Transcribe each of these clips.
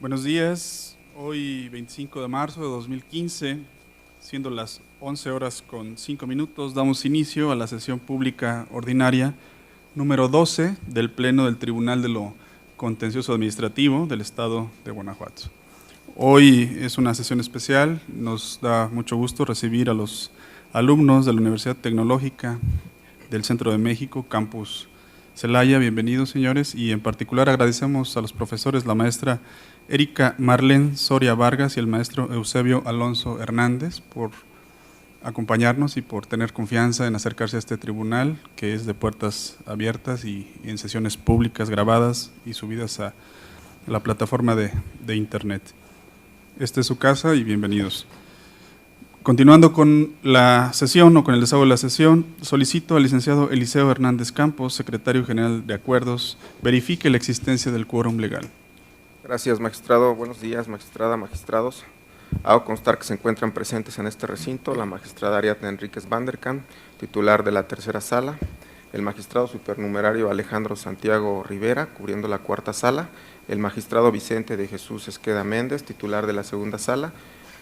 Buenos días, hoy 25 de marzo de 2015, siendo las 11 horas con 5 minutos, damos inicio a la sesión pública ordinaria número 12 del Pleno del Tribunal de lo Contencioso Administrativo del Estado de Guanajuato. Hoy es una sesión especial, nos da mucho gusto recibir a los alumnos de la Universidad Tecnológica del Centro de México, Campus Celaya. Bienvenidos, señores, y en particular agradecemos a los profesores, la maestra Erika Marlene Soria Vargas y el maestro Eusebio Alonso Hernández por acompañarnos y por tener confianza en acercarse a este tribunal, que es de puertas abiertas y en sesiones públicas grabadas y subidas a la plataforma de internet. Esta es su casa y bienvenidos. Continuando con la sesión o con el desahogo de la sesión, solicito al licenciado Eliseo Hernández Campos, secretario general de Acuerdos, verifique la existencia del quórum legal. Gracias, magistrado. Buenos días, magistrada, magistrados. Hago constar que se encuentran presentes en este recinto la magistrada Ariadna Enríquez Vanderkamp, titular de la tercera sala, el magistrado supernumerario Alejandro Santiago Rivera, cubriendo la cuarta sala, el magistrado Vicente de Jesús Esqueda Méndez, titular de la segunda sala,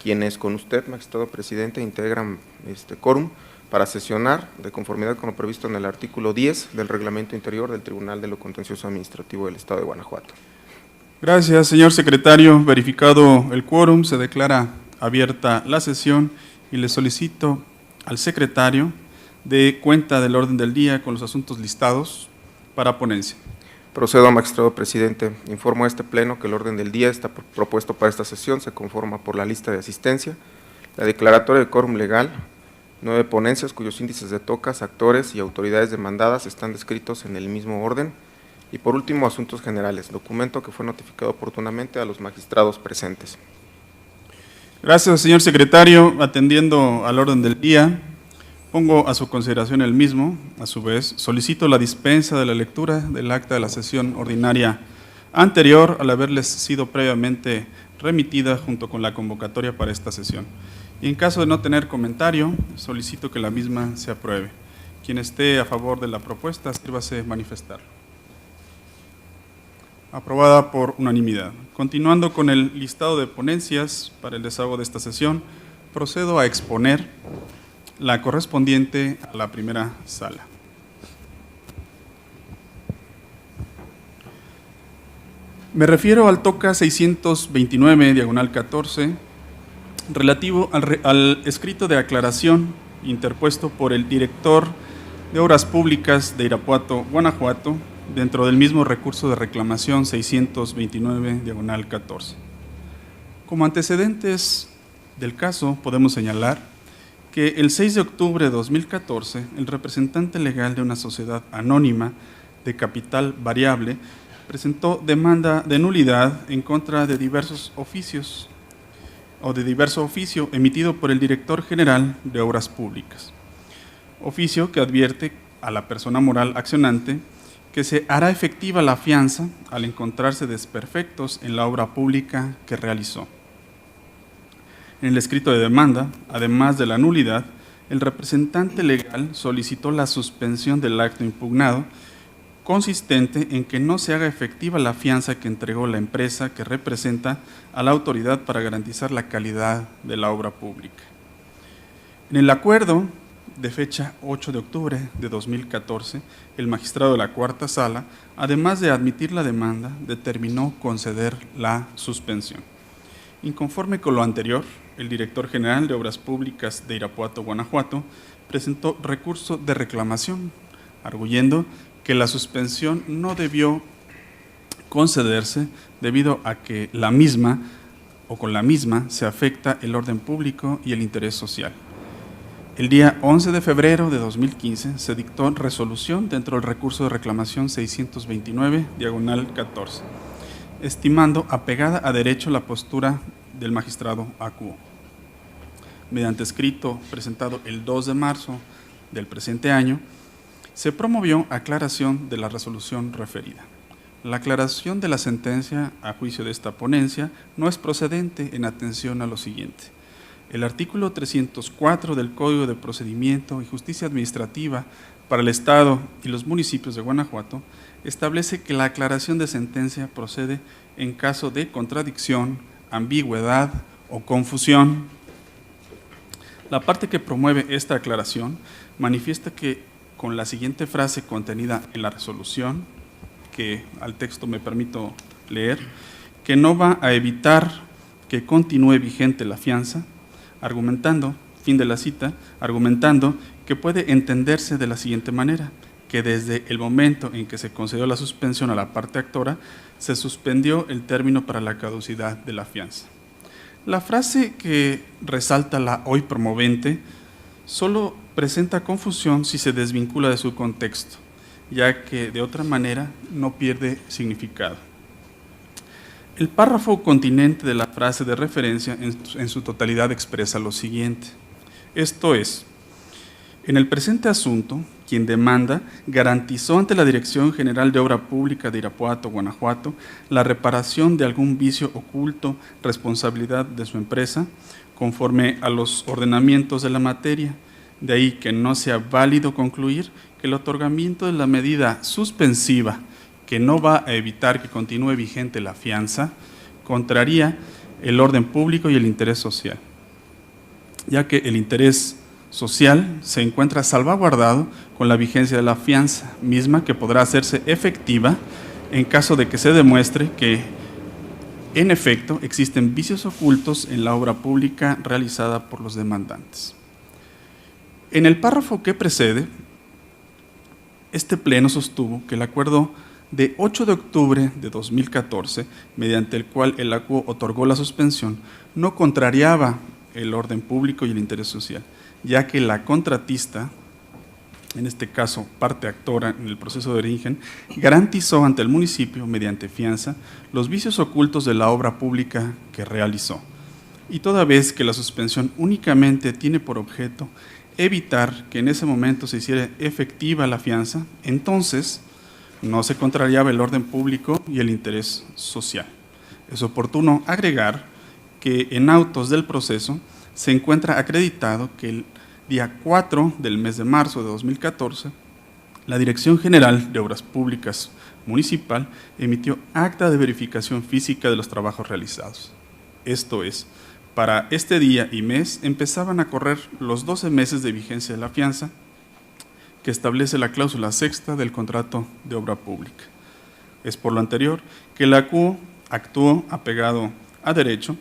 quienes con usted, magistrado presidente, integran este quórum para sesionar de conformidad con lo previsto en el artículo 10 del Reglamento Interior del Tribunal de lo Contencioso Administrativo del Estado de Guanajuato. Gracias, señor secretario. Verificado el quórum, se declara abierta la sesión y le solicito al secretario de cuenta del orden del día con los asuntos listados para ponencia. Procedo, magistrado presidente. Informo a este pleno que el orden del día está propuesto para esta sesión se conforma por la lista de asistencia, la declaratoria de quórum legal, 9 ponencias cuyos índices de tocas, actores y autoridades demandadas están descritos en el mismo orden, y por último, asuntos generales, documento que fue notificado oportunamente a los magistrados presentes. Gracias, señor secretario. Atendiendo al orden del día, pongo a su consideración el mismo. A su vez, solicito la dispensa de la lectura del acta de la sesión ordinaria anterior, al haberles sido previamente remitida junto con la convocatoria para esta sesión. Y en caso de no tener comentario, solicito que la misma se apruebe. Quien esté a favor de la propuesta, sírvase manifestar. Aprobada por unanimidad. Continuando con el listado de ponencias para el desahogo de esta sesión, procedo a exponer la correspondiente a la primera sala. Me refiero al TOCA 629, diagonal 14, relativo al escrito de aclaración interpuesto por el director de Obras Públicas de Irapuato, Guanajuato, dentro del mismo recurso de reclamación 629, diagonal 14. Como antecedentes del caso, podemos señalar que el 6 de octubre de 2014, el representante legal de una sociedad anónima de capital variable presentó demanda de nulidad en contra de diversos oficios o de diverso oficio emitido por el director general de Obras Públicas. Oficio que advierte a la persona moral accionante que se hará efectiva la fianza al encontrarse desperfectos en la obra pública que realizó. En el escrito de demanda, además de la nulidad, el representante legal solicitó la suspensión del acto impugnado, consistente en que no se haga efectiva la fianza que entregó la empresa que representa a la autoridad para garantizar la calidad de la obra pública. En el acuerdo de fecha 8 de octubre de 2014, el magistrado de la cuarta sala, además de admitir la demanda, determinó conceder la suspensión. Inconforme con lo anterior, el director general de Obras Públicas de Irapuato, Guanajuato, presentó recurso de reclamación, arguyendo que la suspensión no debió concederse debido a que la misma o con la misma se afecta el orden público y el interés social. El día 11 de febrero de 2015 se dictó resolución dentro del recurso de reclamación 629, diagonal 14, estimando apegada a derecho la postura del magistrado acuo. Mediante escrito presentado el 2 de marzo del presente año, se promovió aclaración de la resolución referida. La aclaración de la sentencia a juicio de esta ponencia no es procedente en atención a lo siguiente. El artículo 304 del Código de Procedimiento y Justicia Administrativa para el Estado y los municipios de Guanajuato, establece que la aclaración de sentencia procede en caso de contradicción, ambigüedad o confusión. La parte que promueve esta aclaración manifiesta que con la siguiente frase contenida en la resolución, que al texto me permito leer, que no va a evitar que continúe vigente la fianza, argumentando, fin de la cita, argumentando que puede entenderse de la siguiente manera, que desde el momento en que se concedió la suspensión a la parte actora, se suspendió el término para la caducidad de la fianza. La frase que resalta la hoy promovente solo presenta confusión si se desvincula de su contexto, ya que de otra manera no pierde significado. El párrafo continente de la frase de referencia en su totalidad expresa lo siguiente. Esto es, en el presente asunto, quien demanda garantizó ante la Dirección General de Obra Pública de Irapuato, Guanajuato, la reparación de algún vicio oculto, responsabilidad de su empresa, conforme a los ordenamientos de la materia. De ahí que no sea válido concluir que el otorgamiento de la medida suspensiva, que no va a evitar que continúe vigente la fianza, contraría el orden público y el interés social, ya que el interés social se encuentra salvaguardado con la vigencia de la fianza misma, que podrá hacerse efectiva en caso de que se demuestre que, en efecto, existen vicios ocultos en la obra pública realizada por los demandantes. En el párrafo que precede, este Pleno sostuvo que el acuerdo de 8 de octubre de 2014, mediante el cual el ACUO otorgó la suspensión, no contrariaba el orden público y el interés social, ya que la contratista, en este caso parte actora en el proceso de origen, garantizó ante el municipio, mediante fianza, los vicios ocultos de la obra pública que realizó. Y toda vez que la suspensión únicamente tiene por objeto evitar que en ese momento se hiciera efectiva la fianza, entonces no se contrariaba el orden público y el interés social. Es oportuno agregar que en autos del proceso se encuentra acreditado que el día 4 del mes de marzo de 2014, la Dirección General de Obras Públicas Municipal emitió acta de verificación física de los trabajos realizados. Esto es, para este día y mes empezaban a correr los 12 meses de vigencia de la fianza que establece la cláusula sexta del contrato de obra pública. Es por lo anterior que la ACUO actuó apegado a derecho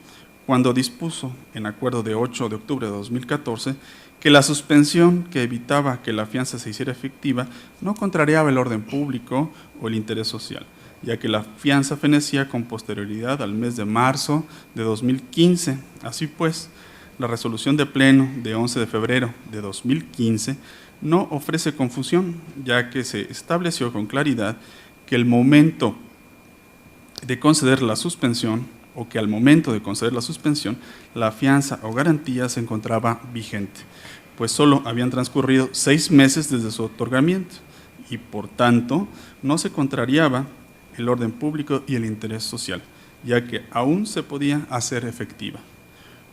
cuando dispuso, en acuerdo de 8 de octubre de 2014, que la suspensión que evitaba que la fianza se hiciera efectiva no contrariaba el orden público o el interés social, ya que la fianza fenecía con posterioridad al mes de marzo de 2015. Así pues, la resolución de Pleno de 11 de febrero de 2015 no ofrece confusión, ya que se estableció con claridad que el momento de conceder la suspensión, o que al momento de conceder la suspensión, la fianza o garantía se encontraba vigente, pues solo habían transcurrido 6 meses desde su otorgamiento y, por tanto, no se contrariaba el orden público y el interés social, ya que aún se podía hacer efectiva.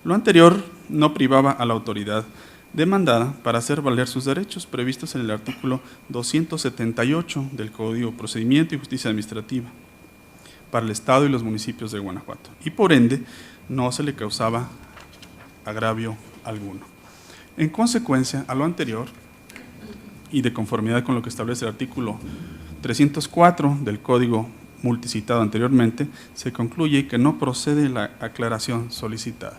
Lo anterior no privaba a la autoridad demandada para hacer valer sus derechos previstos en el artículo 278 del Código de Procedimiento y Justicia Administrativa para el Estado y los municipios de Guanajuato, y por ende no se le causaba agravio alguno. En consecuencia a lo anterior, y de conformidad con lo que establece el artículo 304 del Código multicitado anteriormente, se concluye que no procede la aclaración solicitada.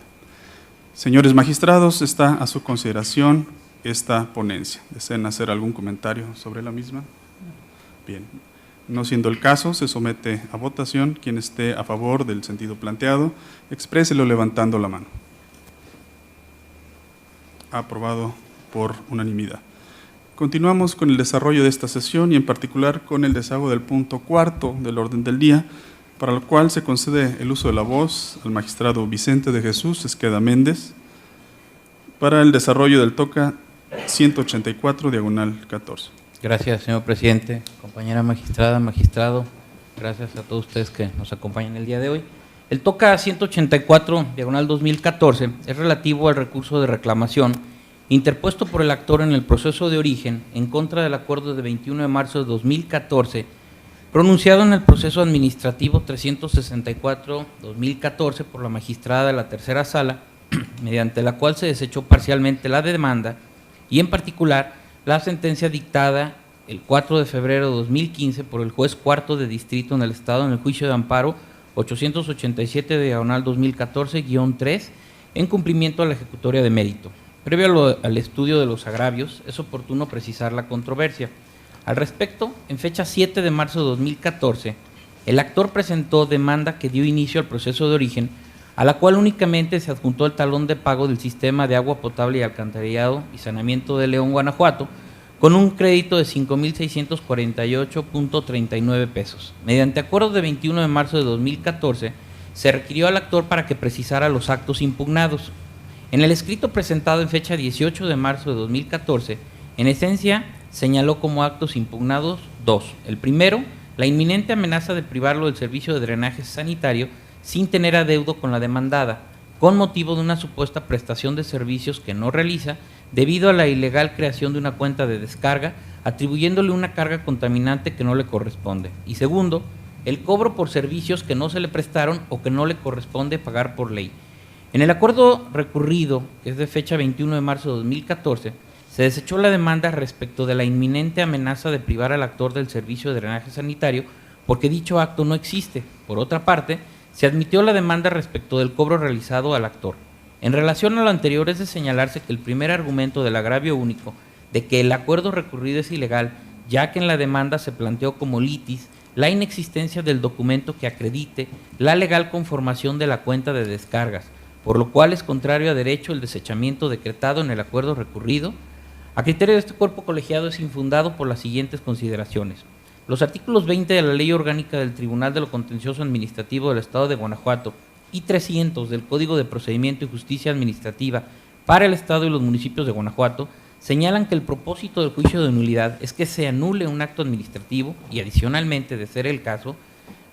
Señores magistrados, está a su consideración esta ponencia. ¿Desean hacer algún comentario sobre la misma? Bien. No siendo el caso, se somete a votación. Quien esté a favor del sentido planteado, expréselo levantando la mano. Aprobado por unanimidad. Continuamos con el desarrollo de esta sesión y en particular con el desahogo del punto 4 del orden del día, para lo cual se concede el uso de la voz al magistrado Vicente de Jesús Esqueda Méndez para el desarrollo del TOCA 184/14. Gracias, señor presidente, compañera magistrada, magistrado, gracias a todos ustedes que nos acompañan el día de hoy. El TOCA 184/2014 es relativo al recurso de reclamación interpuesto por el actor en el proceso de origen en contra del acuerdo de 21 de marzo de 2014, pronunciado en el proceso administrativo 364-2014 por la magistrada de la tercera sala, mediante la cual se desechó parcialmente la demanda y en particular la sentencia dictada el 4 de febrero de 2015 por el juez cuarto de distrito en el Estado en el juicio de amparo 887/2014-3 en cumplimiento a la ejecutoria de mérito. Previo al estudio de los agravios, es oportuno precisar la controversia. Al respecto, en fecha 7 de marzo de 2014, el actor presentó demanda que dio inicio al proceso de origen, a la cual únicamente se adjuntó el talón de pago del sistema de agua potable y alcantarillado y saneamiento de León, Guanajuato, con un crédito de 5,648.39 pesos. Mediante acuerdo de 21 de marzo de 2014, se requirió al actor para que precisara los actos impugnados. En el escrito presentado en fecha 18 de marzo de 2014, en esencia, señaló como actos impugnados dos. El primero, la inminente amenaza de privarlo del servicio de drenaje sanitario sin tener adeudo con la demandada, con motivo de una supuesta prestación de servicios que no realiza debido a la ilegal creación de una cuenta de descarga, atribuyéndole una carga contaminante que no le corresponde. Y segundo, el cobro por servicios que no se le prestaron o que no le corresponde pagar por ley. En el acuerdo recurrido, que es de fecha 21 de marzo de 2014, se desechó la demanda respecto de la inminente amenaza de privar al actor del servicio de drenaje sanitario porque dicho acto no existe. Por otra parte, se admitió la demanda respecto del cobro realizado al actor. En relación a lo anterior, es de señalarse que el primer argumento del agravio único de que el acuerdo recurrido es ilegal, ya que en la demanda se planteó como litis la inexistencia del documento que acredite la legal conformación de la cuenta de descargas, por lo cual es contrario a derecho el desechamiento decretado en el acuerdo recurrido. A criterio de este cuerpo colegiado es infundado por las siguientes consideraciones. Los artículos 20 de la Ley Orgánica del Tribunal de lo Contencioso Administrativo del Estado de Guanajuato y 300 del Código de Procedimiento y Justicia Administrativa para el Estado y los municipios de Guanajuato señalan que el propósito del juicio de nulidad es que se anule un acto administrativo y, adicionalmente, de ser el caso,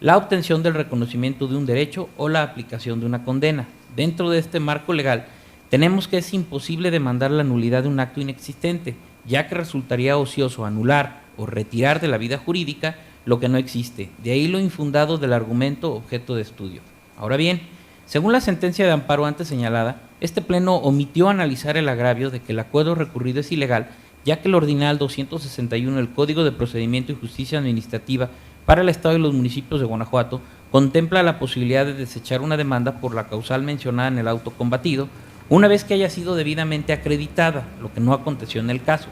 la obtención del reconocimiento de un derecho o la aplicación de una condena. Dentro de este marco legal, tenemos que es imposible demandar la nulidad de un acto inexistente, ya que resultaría ocioso anular o retirar de la vida jurídica lo que no existe. De ahí lo infundado del argumento objeto de estudio. Ahora bien, según la sentencia de amparo antes señalada, este pleno omitió analizar el agravio de que el acuerdo recurrido es ilegal, ya que el ordinal 261 del Código de Procedimiento y Justicia Administrativa para el Estado y los municipios de Guanajuato contempla la posibilidad de desechar una demanda por la causal mencionada en el auto combatido, una vez que haya sido debidamente acreditada, lo que no aconteció en el caso.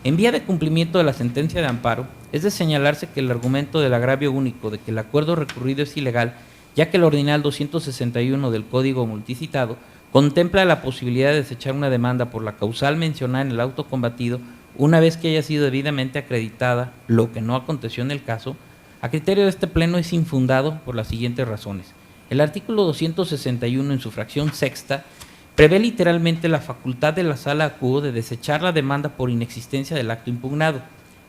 En vía de cumplimiento de la sentencia de amparo, es de señalarse que el argumento del agravio único de que el acuerdo recurrido es ilegal, ya que el ordinal 261 del Código multicitado contempla la posibilidad de desechar una demanda por la causal mencionada en el auto combatido, una vez que haya sido debidamente acreditada, lo que no aconteció en el caso. A criterio de este pleno es infundado por las siguientes razones. El artículo 261 en su fracción sexta prevé literalmente la facultad de la sala acuo de desechar la demanda por inexistencia del acto impugnado.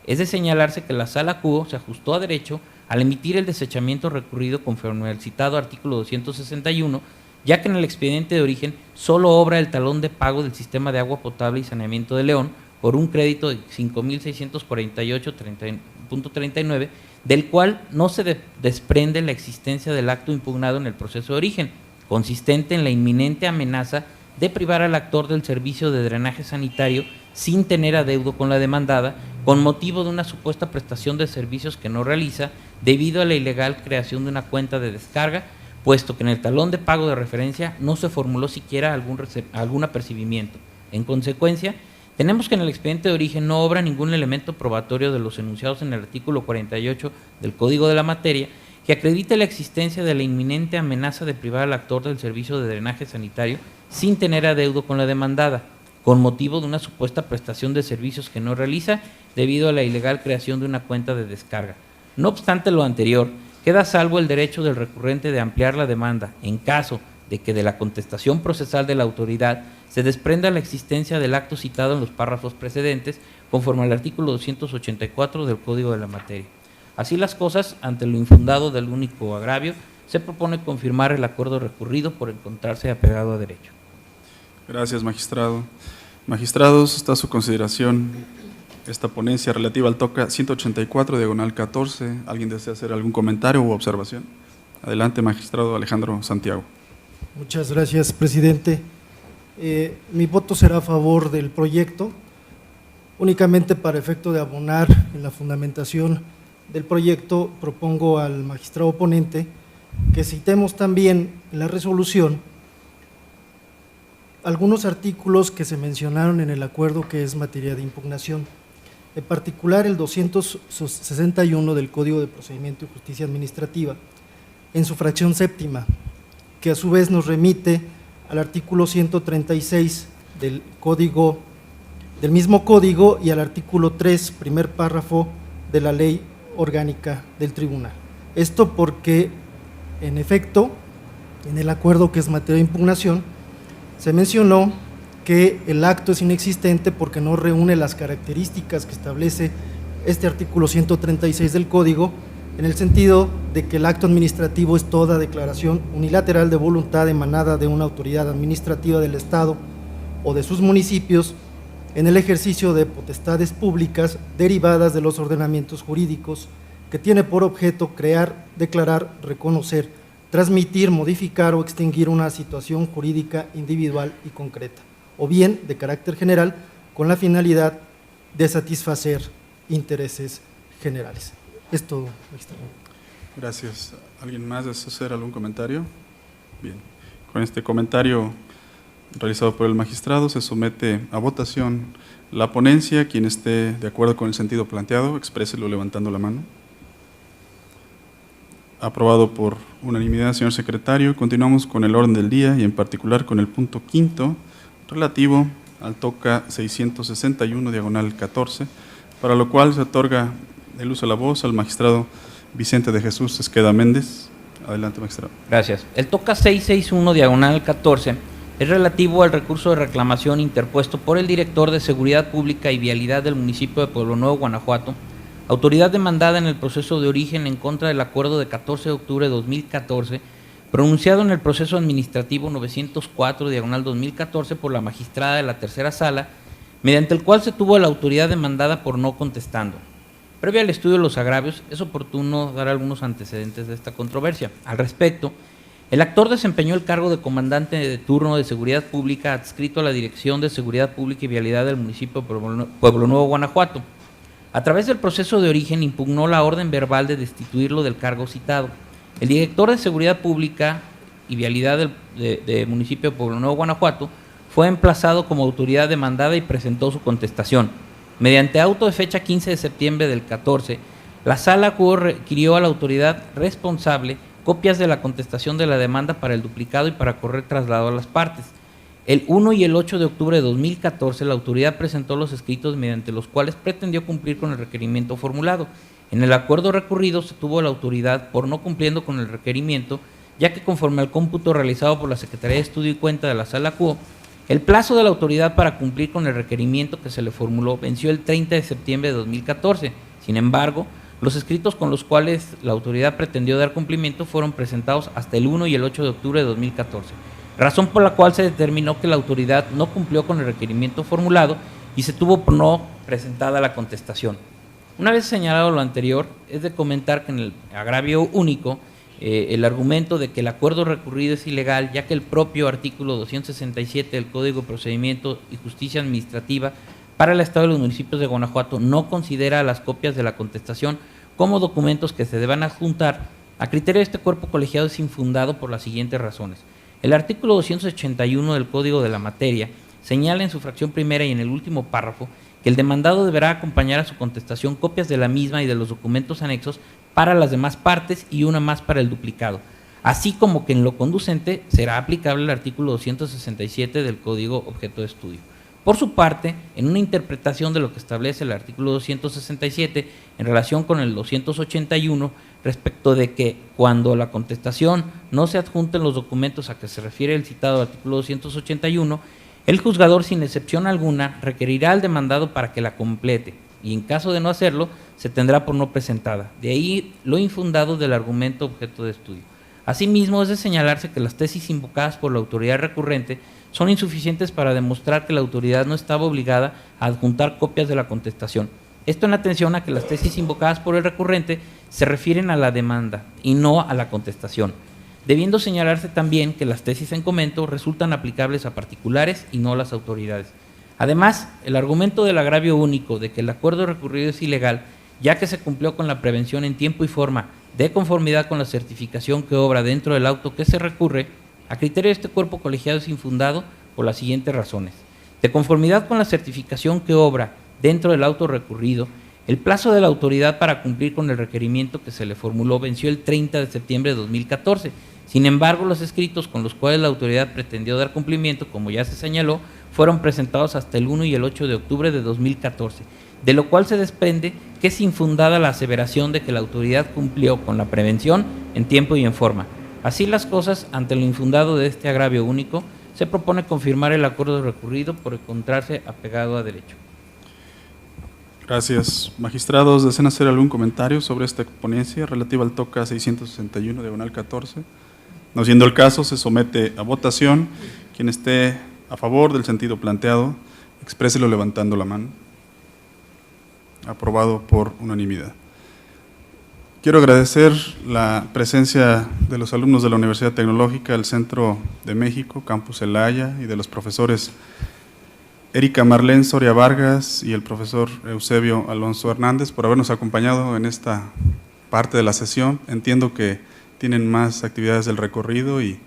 Es de señalarse que la sala acuo se ajustó a derecho al emitir el desechamiento recurrido conforme al citado artículo 261, ya que en el expediente de origen solo obra el talón de pago del sistema de agua potable y saneamiento de León por un crédito de 5,648.39, del cual no se desprende la existencia del acto impugnado en el proceso de origen, consistente en la inminente amenaza de privar al actor del servicio de drenaje sanitario sin tener adeudo con la demandada, con motivo de una supuesta prestación de servicios que no realiza debido a la ilegal creación de una cuenta de descarga, puesto que en el talón de pago de referencia no se formuló siquiera algún apercibimiento. En consecuencia, tenemos que en el expediente de origen no obra ningún elemento probatorio de los enunciados en el artículo 48 del Código de la Materia que acredite la existencia de la inminente amenaza de privar al actor del servicio de drenaje sanitario sin tener adeudo con la demandada, con motivo de una supuesta prestación de servicios que no realiza debido a la ilegal creación de una cuenta de descarga. No obstante lo anterior, queda salvo el derecho del recurrente de ampliar la demanda en caso de que de la contestación procesal de la autoridad se desprenda la existencia del acto citado en los párrafos precedentes conforme al artículo 284 del Código de la Materia. Así las cosas, ante lo infundado del único agravio, se propone confirmar el acuerdo recurrido por encontrarse apegado a derecho. Gracias, magistrado. Magistrados, está a su consideración esta ponencia relativa al TOCA 184, diagonal 14. ¿Alguien desea hacer algún comentario u observación? Adelante, magistrado Alejandro Santiago. Muchas gracias, presidente. Mi voto será a favor del proyecto, únicamente para efecto de abonar en la fundamentación del proyecto. Propongo al magistrado ponente que citemos también en la resolución algunos artículos que se mencionaron en el acuerdo que es materia de impugnación, en particular el 261 del Código de Procedimiento y Justicia Administrativa, en su fracción séptima, que a su vez nos remite al artículo 136 del mismo código y al artículo 3, primer párrafo de la Ley Orgánica del Tribunal. Esto porque, en efecto, en el acuerdo que es materia de impugnación, se mencionó que el acto es inexistente porque no reúne las características que establece este artículo 136 del Código, en el sentido de que el acto administrativo es toda declaración unilateral de voluntad emanada de una autoridad administrativa del Estado o de sus municipios en el ejercicio de potestades públicas derivadas de los ordenamientos jurídicos que tiene por objeto crear, declarar, reconocer, transmitir, modificar o extinguir una situación jurídica individual y concreta, o bien de carácter general, con la finalidad de satisfacer intereses generales. Es todo, magistrado. Gracias. ¿Alguien más desea hacer algún comentario? Bien. Con este comentario realizado por el magistrado se somete a votación la ponencia. Quien esté de acuerdo con el sentido planteado, expréselo levantando la mano. Aprobado por unanimidad, señor secretario. Continuamos con el orden del día y en particular con el punto quinto relativo al TOCA 661, diagonal 14, para lo cual se otorga el uso de la voz al magistrado Vicente de Jesús Esqueda Méndez. Adelante, magistrado. Gracias. El TOCA 661, diagonal 14, es relativo al recurso de reclamación interpuesto por el director de Seguridad Pública y Vialidad del municipio de Pueblo Nuevo, Guanajuato, autoridad demandada en el proceso de origen en contra del acuerdo de 14 de octubre de 2014, pronunciado en el proceso administrativo 904, diagonal 2014, por la magistrada de la tercera sala, mediante el cual se tuvo a la autoridad demandada por no contestando. Previo al estudio de los agravios, es oportuno dar algunos antecedentes de esta controversia. Al respecto, el actor desempeñó el cargo de comandante de turno de Seguridad Pública adscrito a la Dirección de Seguridad Pública y Vialidad del municipio de Pueblo Nuevo, Guanajuato. A través del proceso de origen impugnó la orden verbal de destituirlo del cargo citado. El director de Seguridad Pública y Vialidad del municipio de Pueblo Nuevo, Guanajuato, fue emplazado como autoridad demandada y presentó su contestación. Mediante auto de fecha 15 de septiembre del 14, la Sala requirió a la autoridad responsable copias de la contestación de la demanda para el duplicado y para correr traslado a las partes. El 1 y el 8 de octubre de 2014, la autoridad presentó los escritos mediante los cuales pretendió cumplir con el requerimiento formulado. En el acuerdo recurrido se tuvo la autoridad por no cumpliendo con el requerimiento, ya que conforme al cómputo realizado por la Secretaría de Estudio y Cuenta de la Sala Quo, el plazo de la autoridad para cumplir con el requerimiento que se le formuló venció el 30 de septiembre de 2014. Sin embargo, los escritos con los cuales la autoridad pretendió dar cumplimiento fueron presentados hasta el 1 y el 8 de octubre de 2014. Razón por la cual se determinó que la autoridad no cumplió con el requerimiento formulado y se tuvo por no presentada la contestación. Una vez señalado lo anterior, es de comentar que en el agravio único, el argumento de que el acuerdo recurrido es ilegal, ya que el propio artículo 267 del Código de Procedimiento y Justicia Administrativa para el Estado y los municipios de Guanajuato no considera las copias de la contestación como documentos que se deban adjuntar, a criterio de este cuerpo colegiado es infundado por las siguientes razones. El artículo 281 del Código de la Materia señala en su fracción primera y en el último párrafo que el demandado deberá acompañar a su contestación copias de la misma y de los documentos anexos para las demás partes y una más para el duplicado, así como que en lo conducente será aplicable el artículo 267 del Código objeto de estudio. Por su parte, en una interpretación de lo que establece el artículo 267 en relación con el 281, respecto de que cuando la contestación no se adjunten los documentos a que se refiere el citado artículo 281, el juzgador, sin excepción alguna, requerirá al demandado para que la complete, y en caso de no hacerlo, se tendrá por no presentada. De ahí lo infundado del argumento objeto de estudio. Asimismo, es de señalarse que las tesis invocadas por la autoridad recurrente son insuficientes para demostrar que la autoridad no estaba obligada a adjuntar copias de la contestación. Esto en atención a que las tesis invocadas por el recurrente se refieren a la demanda y no a la contestación, debiendo señalarse también que las tesis en comento resultan aplicables a particulares y no a las autoridades. Además, el argumento del agravio único de que el acuerdo recurrido es ilegal, ya que se cumplió con la prevención en tiempo y forma de conformidad con la certificación que obra dentro del auto que se recurre, a criterio de este cuerpo colegiado es infundado por las siguientes razones. De conformidad con la certificación que obra dentro del auto recurrido, el plazo de la autoridad para cumplir con el requerimiento que se le formuló venció el 30 de septiembre de 2014. Sin embargo, los escritos con los cuales la autoridad pretendió dar cumplimiento, como ya se señaló, fueron presentados hasta el 1 y el 8 de octubre de 2014, de lo cual se desprende que es infundada la aseveración de que la autoridad cumplió con la prevención en tiempo y en forma. Así las cosas, ante lo infundado de este agravio único, se propone confirmar el acuerdo recurrido por encontrarse apegado a derecho. Gracias. Magistrados, ¿desean hacer algún comentario sobre esta ponencia relativa al TOCA 661, diagonal 14? No siendo el caso, se somete a votación. Quien esté a favor del sentido planteado, expréselo levantando la mano. Aprobado por unanimidad. Quiero agradecer la presencia de los alumnos de la Universidad Tecnológica del Centro de México, Campus Celaya, y de los profesores Erika Marlene Soria Vargas y el profesor Eusebio Alonso Hernández por habernos acompañado en esta parte de la sesión. Entiendo que tienen más actividades del recorrido y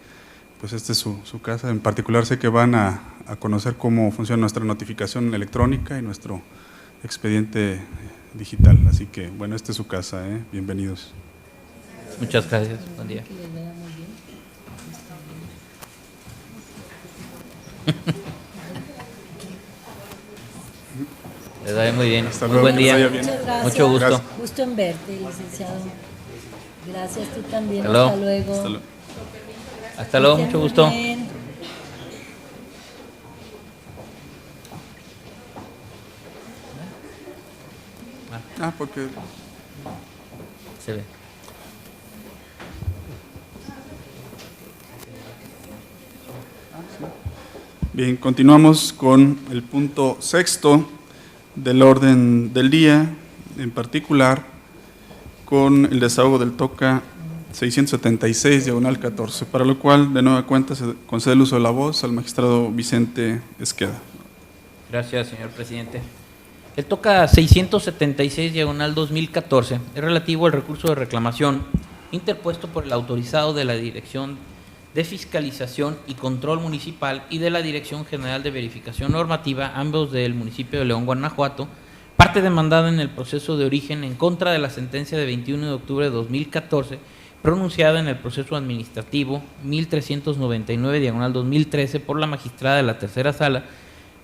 pues esta es su casa. En particular sé que van a conocer cómo funciona nuestra notificación electrónica y nuestro expediente digital. Así que, bueno, esta es su casa, bienvenidos. Muchas gracias. Buen día. Les vaya muy bien. Hasta Muy luego, buen que les día. vaya bien. Muchas gracias. Mucho gusto. Gracias. Gusto en verte, licenciado. Gracias, tú también. Hasta luego. Hasta luego. Hasta luego. Hasta luego, Que mucho estén gusto. muy bien. Porque Se ve. bien, continuamos con el punto sexto del orden del día, en particular con el desahogo del TOCA 676, diagonal 14, para lo cual, de nueva cuenta, se concede el uso de la voz al magistrado Vicente Esqueda. Gracias, señor presidente. El TOCA 676, diagonal 2014, es relativo al recurso de reclamación interpuesto por el autorizado de la Dirección de Fiscalización y Control Municipal y de la Dirección General de Verificación Normativa, ambos del municipio de León, Guanajuato, parte demandada en el proceso de origen en contra de la sentencia de 21 de octubre de 2014, pronunciada en el proceso administrativo 1399, diagonal 2013, por la magistrada de la tercera sala,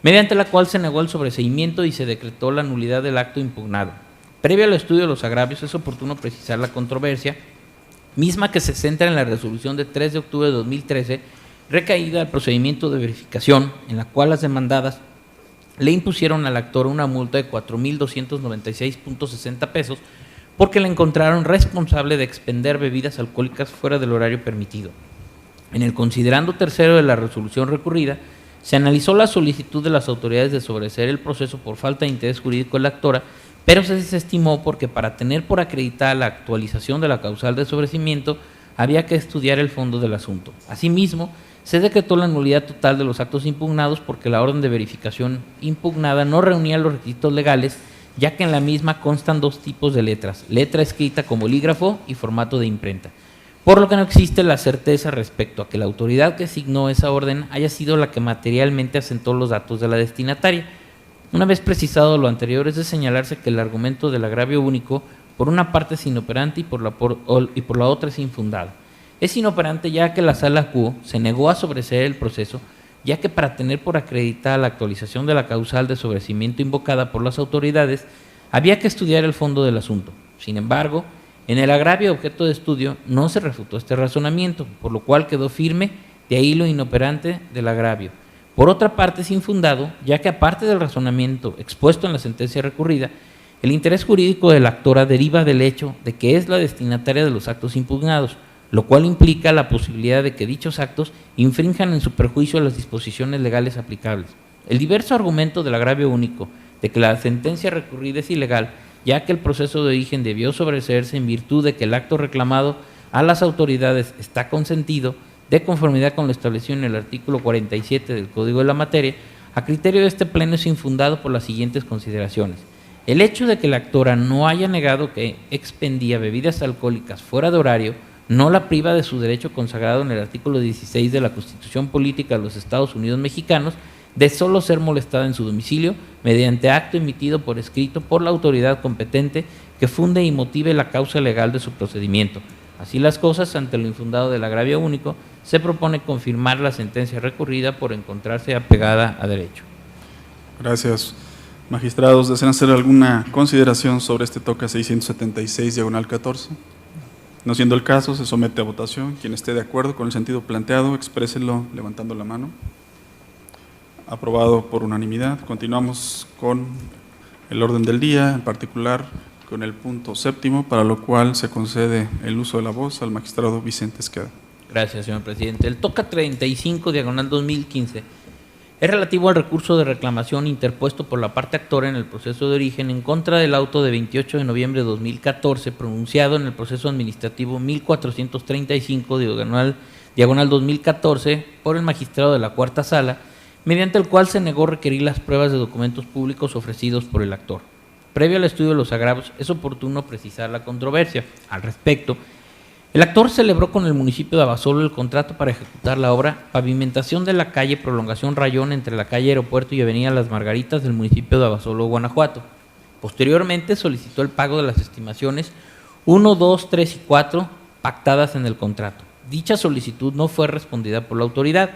mediante la cual se negó el sobreseimiento y se decretó la nulidad del acto impugnado. Previo al estudio de los agravios, es oportuno precisar la controversia, misma que se centra en la resolución de 3 de octubre de 2013, recaída al procedimiento de verificación, en la cual las demandadas le impusieron al actor una multa de 4,296.60 pesos porque le encontraron responsable de expender bebidas alcohólicas fuera del horario permitido. En el considerando tercero de la resolución recurrida, se analizó la solicitud de las autoridades de sobreseer el proceso por falta de interés jurídico de la actora, pero se desestimó porque para tener por acreditada la actualización de la causal de sobreseimiento había que estudiar el fondo del asunto. Asimismo, se decretó la nulidad total de los actos impugnados porque la orden de verificación impugnada no reunía los requisitos legales, ya que en la misma constan dos tipos de letras, letra escrita con bolígrafo y formato de imprenta, por lo que no existe la certeza respecto a que la autoridad que signó esa orden haya sido la que materialmente asentó los datos de la destinataria. Una vez precisado lo anterior, es de señalarse que el argumento del agravio único, por una parte es inoperante y por la otra es infundado. Es inoperante ya que la Sala Q se negó a sobreseer el proceso, ya que para tener por acreditada la actualización de la causal de sobreseimiento invocada por las autoridades, había que estudiar el fondo del asunto. Sin embargo, en el agravio objeto de estudio no se refutó este razonamiento, por lo cual quedó firme, de ahí lo inoperante del agravio. Por otra parte, es infundado, ya que aparte del razonamiento expuesto en la sentencia recurrida, el interés jurídico de la actora deriva del hecho de que es la destinataria de los actos impugnados, lo cual implica la posibilidad de que dichos actos infrinjan en su perjuicio las disposiciones legales aplicables. El diverso argumento del agravio único de que la sentencia recurrida es ilegal, ya que el proceso de origen debió sobreseerse en virtud de que el acto reclamado a las autoridades está consentido de conformidad con lo establecido en el artículo 47 del Código de la Materia, a criterio de este Pleno es infundado por las siguientes consideraciones. El hecho de que la actora no haya negado que expendía bebidas alcohólicas fuera de horario no la priva de su derecho consagrado en el artículo 16 de la Constitución Política de los Estados Unidos Mexicanos de solo ser molestada en su domicilio mediante acto emitido por escrito por la autoridad competente que funde y motive la causa legal de su procedimiento. Así las cosas, ante lo infundado del agravio único, se propone confirmar la sentencia recurrida por encontrarse apegada a derecho. Gracias. Magistrados, ¿desean hacer alguna consideración sobre este toca 676, diagonal 14? No siendo el caso, se somete a votación. Quien esté de acuerdo con el sentido planteado, expréselo levantando la mano. Aprobado por unanimidad. Continuamos con el orden del día, en particular con el punto séptimo, para lo cual se concede el uso de la voz al magistrado Vicente Esqueda. Gracias, señor presidente. El toca 35, diagonal 2015, es relativo al recurso de reclamación interpuesto por la parte actora en el proceso de origen en contra del auto de 28 de noviembre de 2014 pronunciado en el proceso administrativo 1435, diagonal 2014, por el magistrado de la Cuarta Sala, mediante el cual se negó requerir las pruebas de documentos públicos ofrecidos por el actor. Previo al estudio de los agravios, es oportuno precisar la controversia. Al respecto, el actor celebró con el municipio de Abasolo el contrato para ejecutar la obra pavimentación de la calle Prolongación Rayón entre la calle Aeropuerto y avenida Las Margaritas del municipio de Abasolo, Guanajuato. Posteriormente solicitó el pago de las estimaciones 1, 2, 3 y 4 pactadas en el contrato. Dicha solicitud no fue respondida por la autoridad.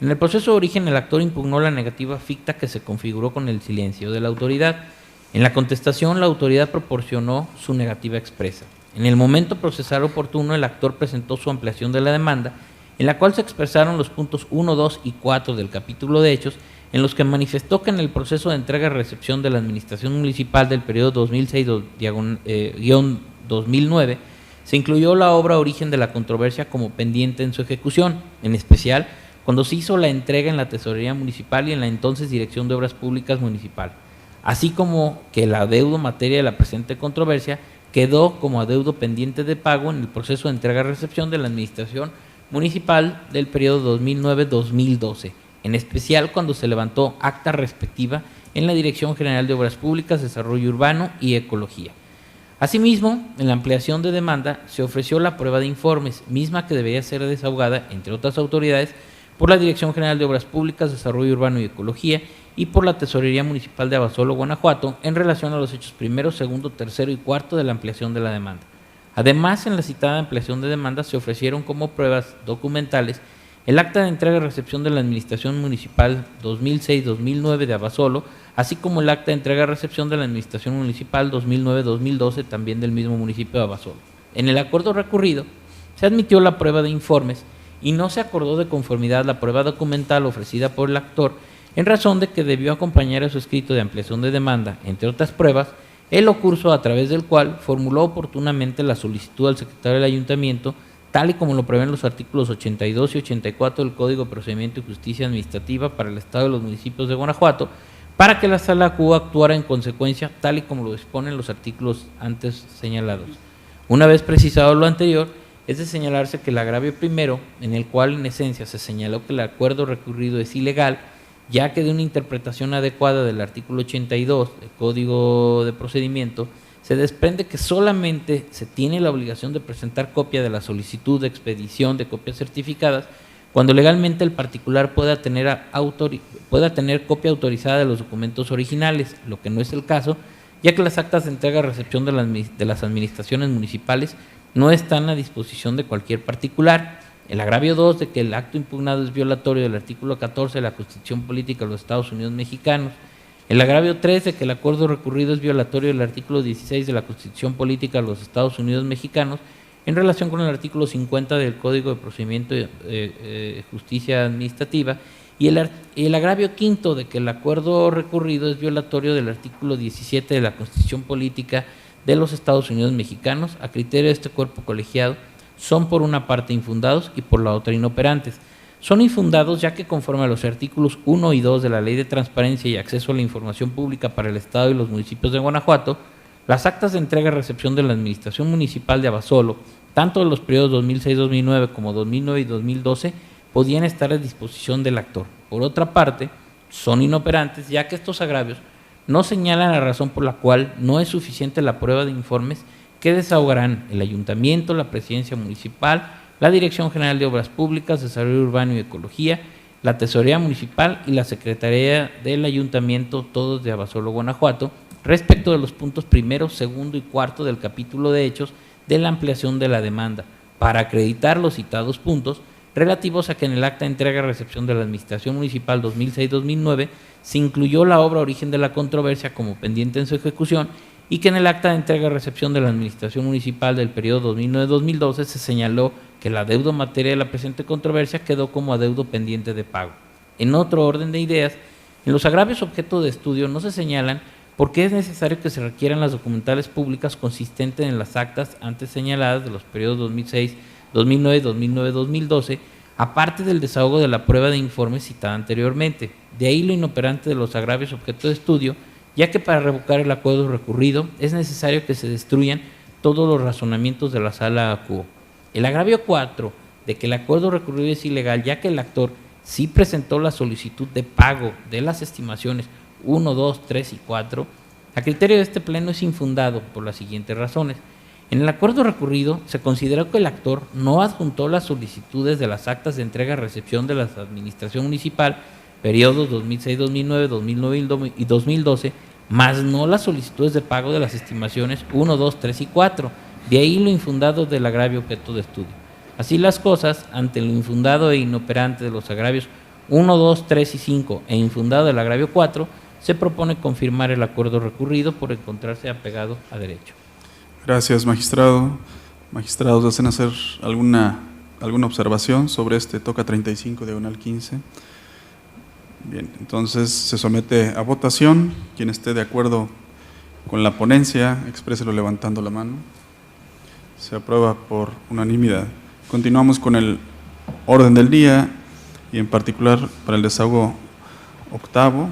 En el proceso de origen, el actor impugnó la negativa ficta que se configuró con el silencio de la autoridad. En la contestación, la autoridad proporcionó su negativa expresa. En el momento procesal oportuno, el actor presentó su ampliación de la demanda, en la cual se expresaron los puntos 1, 2 y 4 del capítulo de hechos, en los que manifestó que en el proceso de entrega y recepción de la Administración Municipal del periodo 2006-2009 se incluyó la obra origen de la controversia como pendiente en su ejecución, en especial cuando se hizo la entrega en la Tesorería Municipal y en la entonces Dirección de Obras Públicas Municipal, así como que el adeudo materia de la presente controversia quedó como adeudo pendiente de pago en el proceso de entrega-recepción de la Administración Municipal del periodo 2009-2012, en especial cuando se levantó acta respectiva en la Dirección General de Obras Públicas, Desarrollo Urbano y Ecología. Asimismo, en la ampliación de demanda se ofreció la prueba de informes, misma que debería ser desahogada, entre otras autoridades, por la Dirección General de Obras Públicas, Desarrollo Urbano y Ecología y por la Tesorería Municipal de Abasolo, Guanajuato, en relación a los hechos primero, segundo, tercero y cuarto de la ampliación de la demanda. Además, en la citada ampliación de demanda se ofrecieron como pruebas documentales el acta de entrega y recepción de la Administración Municipal 2006-2009 de Abasolo, así como el acta de entrega y recepción de la Administración Municipal 2009-2012 también del mismo municipio de Abasolo. En el acuerdo recurrido se admitió la prueba de informes y no se acordó de conformidad la prueba documental ofrecida por el actor en razón de que debió acompañar a su escrito de ampliación de demanda, entre otras pruebas, el ocurso a través del cual formuló oportunamente la solicitud al secretario del Ayuntamiento, tal y como lo prevén los artículos 82 y 84 del Código de Procedimiento y Justicia Administrativa para el Estado de los Municipios de Guanajuato, para que la Sala Q actuara en consecuencia, tal y como lo disponen los artículos antes señalados. Una vez precisado lo anterior, es de señalarse que el agravio primero, en el cual en esencia se señaló que el acuerdo recurrido es ilegal, ya que de una interpretación adecuada del artículo 82 del Código de Procedimiento, se desprende que solamente se tiene la obligación de presentar copia de la solicitud de expedición de copias certificadas cuando legalmente el particular pueda tener copia autorizada de los documentos originales, lo que no es el caso, ya que las actas de entrega y recepción de las administraciones municipales no están a disposición de cualquier particular. El agravio 2 de que el acto impugnado es violatorio del artículo 14 de la Constitución Política de los Estados Unidos Mexicanos. El agravio 3 de que el acuerdo recurrido es violatorio del artículo 16 de la Constitución Política de los Estados Unidos Mexicanos en relación con el artículo 50 del Código de Procedimiento de Justicia Administrativa. Y el agravio quinto de que el acuerdo recurrido es violatorio del artículo 17 de la Constitución Política de los Estados Unidos Mexicanos, a criterio de este cuerpo colegiado, son por una parte infundados y por la otra inoperantes. Son infundados ya que conforme a los artículos 1 y 2 de la Ley de Transparencia y Acceso a la Información Pública para el Estado y los municipios de Guanajuato, las actas de entrega y recepción de la Administración Municipal de Abasolo, tanto de los periodos 2006-2009 como 2009 y 2012, podían estar a disposición del actor. Por otra parte, son inoperantes ya que estos agravios no señalan la razón por la cual no es suficiente la prueba de informes que desahogarán el Ayuntamiento, la Presidencia Municipal, la Dirección General de Obras Públicas, Desarrollo Urbano y Ecología, la Tesorería Municipal y la Secretaría del Ayuntamiento, todos de Abasolo, Guanajuato, respecto de los puntos primero, segundo y cuarto del capítulo de hechos de la ampliación de la demanda, para acreditar los citados puntos relativos a que en el acta de entrega y recepción de la Administración Municipal 2006-2009 se incluyó la obra origen de la controversia como pendiente en su ejecución y que en el acta de entrega y recepción de la Administración Municipal del periodo 2009-2012 se señaló que el adeudo en materia de la presente controversia quedó como adeudo pendiente de pago. En otro orden de ideas, en los agravios objeto de estudio no se señalan por qué es necesario que se requieran las documentales públicas consistentes en las actas antes señaladas de los periodos 2006, 2009, 2009, 2012, aparte del desahogo de la prueba de informes citada anteriormente. De ahí lo inoperante de los agravios objeto de estudio, ya que para revocar el acuerdo recurrido es necesario que se destruyan todos los razonamientos de la sala acuo. El agravio 4 de que el acuerdo recurrido es ilegal, ya que el actor sí presentó la solicitud de pago de las estimaciones 1, 2, 3 y 4, a criterio de este pleno es infundado por las siguientes razones. En el acuerdo recurrido se consideró que el actor no adjuntó las solicitudes de las actas de entrega y recepción de la Administración Municipal, periodos 2006, 2009, 2009 y 2012, más no las solicitudes de pago de las estimaciones 1, 2, 3 y 4. De ahí lo infundado del agravio objeto de estudio. Así las cosas, ante lo infundado e inoperante de los agravios 1, 2, 3 y 5 e infundado del agravio 4, se propone confirmar el acuerdo recurrido por encontrarse apegado a derecho. Gracias, magistrado. Magistrados, ¿desean hacer alguna observación sobre este toca 35, diagonal 15? Bien, entonces se somete a votación. Quien esté de acuerdo con la ponencia, expréselo levantando la mano. Se aprueba por unanimidad. Continuamos con el orden del día y en particular para el desahogo octavo.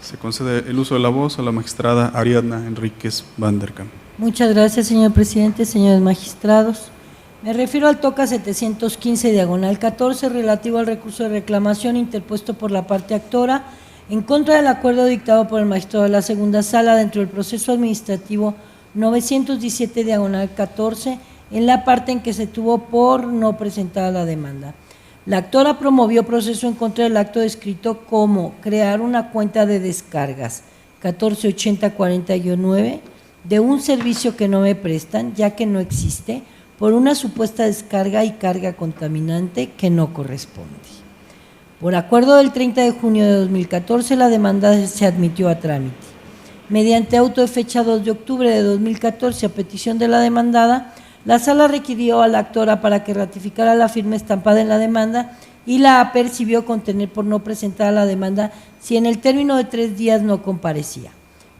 Se concede el uso de la voz a la magistrada Ariadna Enríquez Vanderkamp. Muchas gracias, señor presidente, señores magistrados. Me refiero al toca 715, diagonal 14, relativo al recurso de reclamación interpuesto por la parte actora en contra del acuerdo dictado por el magistrado de la segunda sala dentro del proceso administrativo 917, diagonal 14, en la parte en que se tuvo por no presentada la demanda. La actora promovió proceso en contra del acto descrito como crear una cuenta de descargas 148040-9 de un servicio que no me prestan, ya que no existe, por una supuesta descarga y carga contaminante que no corresponde. Por acuerdo del 30 de junio de 2014, la demanda se admitió a trámite. Mediante auto de fecha 2 de octubre de 2014, a petición de la demandada, la sala requirió a la actora para que ratificara la firma estampada en la demanda y la apercibió contener por no presentar la demanda si en el término de 3 días no comparecía.